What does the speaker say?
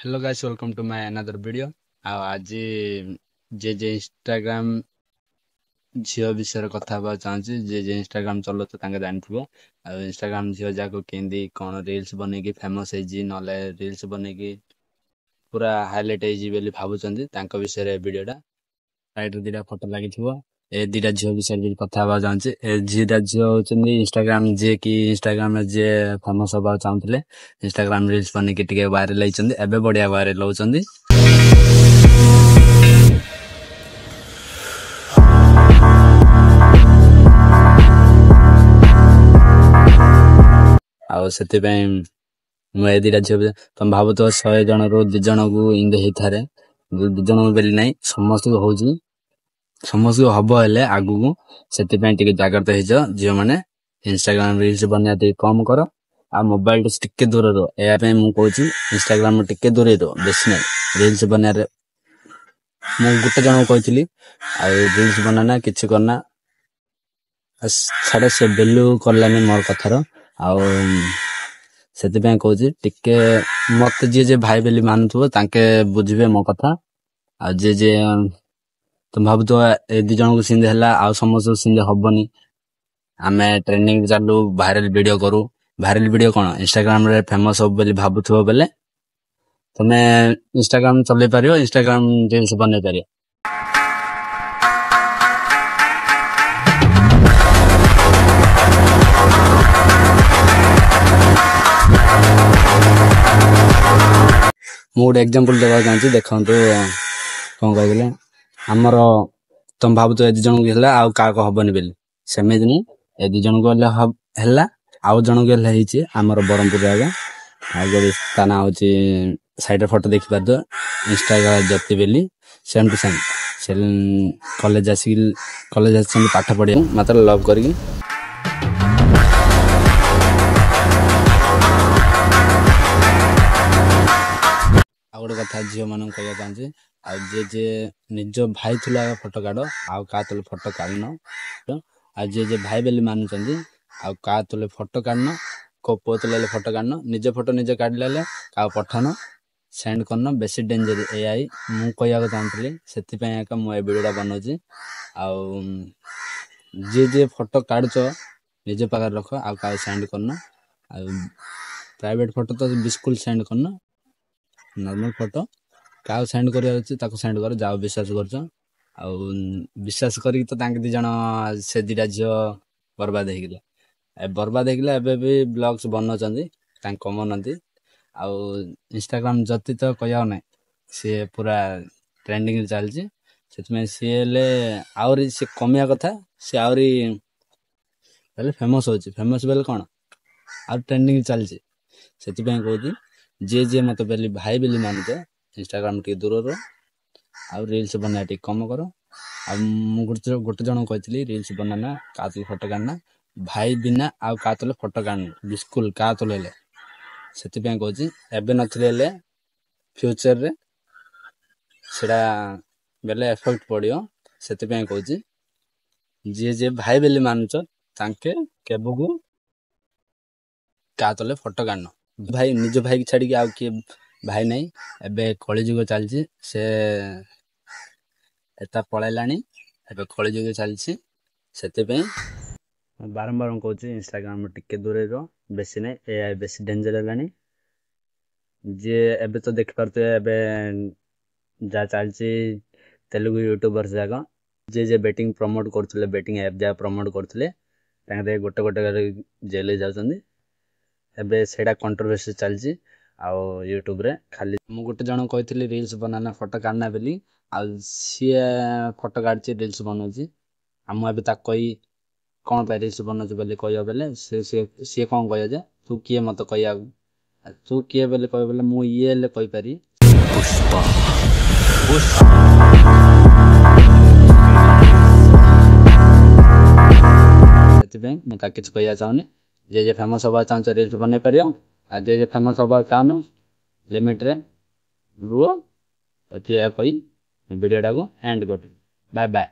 Hello guys, welcome to my another video. आज जे Instagram झील विषय कथा चाहूँगी जे इंस्टाग्राम चलो तो जानव इंस्टाग्राम झील जाक केंदी कौन रील्स बनईकि फेमस ना रील्स बनईकि पूरा हाइलाइट होली भावुं विषय वीडियोटा साइड दीटा फोटो लगी ए दीटा झील विषय कथा चाहूँगी ए दीटा झील होती इंस्टाग्राम जे कि इंस्टाग्राम जे फेमस हवा चाहूले इंस्टाग्राम रील्स बनईकि टिके वायरल होती एबे बढ़िया वायरल होती मुझे दीटा झील तुम भाव तो 100 जन रू 2 जन को इंगे होता 2 जन बेली ना समस्त को समस्त को हम हेले आगु को से जाग्रत हो झील मैंने इंस्टाग्राम रील्स बनवा कम कर आ मोबाइल टे दूर रो यापी मुझे इंस्टाग्राम टे दूर रो बेस ना रील्स बनवा मुझे गोटे जन कही रील्स बनाना किसी करना छाड़ से बेलू करलानी मोर कथार से कौच टिके मत जी भाई बेली मानुव ताके बुझे मो कथा आ जे तुम भाव तो ए 2 जन को सिंधे है आ समस्त सिंधे हबनी आमे ट्रेंडिंग चालू वायरल वीडियो करू वायरल वीडियो कौन इंस्टाग्राम रे फेमस हो बोली भावुव बेले तुम इंस्टाग्राम चलई पार इंस्टाग्राम रील्स बनई पार मुझे एग्जांपल देवा चाहूँगी देखो कौन कह आमर तुम भाव तो 2 जन को है आ हबनी बोली सेमती नहीं ए 2 जन को है आउ जन को आमर ब्रह्मपुर आगे गोटे ता ना हूँ साइड फोटो देखी पार इंस्टाग्राम ज्योति बेली सेम टू सेम से कॉलेज पाठ पढ़े मात्र लव करके गोटे कथा झील मान कह चाहूँगी जे निज भाई थुला फोटो काढ़ आ तुले फोटो काढ़न आ जे भाई बेली मानुंट आ तुले फोटो काढ़न को पो तुले फोटो काढ़न निज फोटो निजे काढ़ले का पठन सेंड करन बेसी डेंजर एआई मु कहया चाहूँगी से मुझे वीडियोटा बनाऊँगी जे फोटो काढ़ुच निज पाखे रख आ सेंड करन प्राइवेट फोटो तो बिल्कुल सेंड करन नॉर्मल फोटो क्या सेंड कर सेंड कर जाओ विश्वास कर विश्वास करी तो 2 जन से 2टा झील बर्बाद हो बर्बाद हो भी ब्लॉग्स बनाऊँ कमाती आउ इंस्टाग्राम जति तो कह ना सी पूरा ट्रेंडिंग चलती सी आहरी सी कमिया कथा सी आहरी फेमस हो फेमस बेले कौन आ ट्रेंडिंग चलती से कहती जे मत बेली भाई बेली मानुच इंस्टाग्राम टे दूर रो आ रील्स बना कम कर गोटे जन कही रील्स बनाना का तुले फोटो काढ़ना भाई बिना आउ का तुले फोटो काढ़ना बिल्कुल का तुले से कहूँ एवं नथिले फ्यूचर रे सेटा बेले एफेक्ट पड़ो से कहूँ जे भाई बेली मानुच तांके केबू का तुले फोटो काढ़न भाई निज भाई की छाड़ी आउ किए भाई नहीं एबे कलिजुग चलती से एता पलैलानी एबे कलिजुग चलती से बारंबार कहूँ इंस्टाग्राम टिके दूर रो बेसी नहीं ए बेसी डेंजर है जे एबे तो देख पारे एबे जा चलती तेलुगु यूट्यूबर्स जाक जे बेटिंग प्रमोट करते बेटिंग ऐप जहाँ प्रमोट करते गोटे गोटे जेल जाऊँगी एबे सेटा कंट्रोवर्सी चलती आउ यूट्यूब रे खाली मु गोटे जन कही रील्स बनाना फोटो काढ़ना बोली आ सी फोटो काढ़ी रील्स बनाऊँगी मुझे कही कौन पे रील्स बनाऊँ बोली कह बेले सी कौन कह जे तू किए मत कह तू किए बोले कह बोले मु ये कहीपरि मुझे किसी कह चाहूनी जे फेमस हवा चाहूँ रील्स बनई पार आ जे फेमस हवा चाहून लिमिट रे रुह कही वीडियोटा को एंड कर बाय बाय।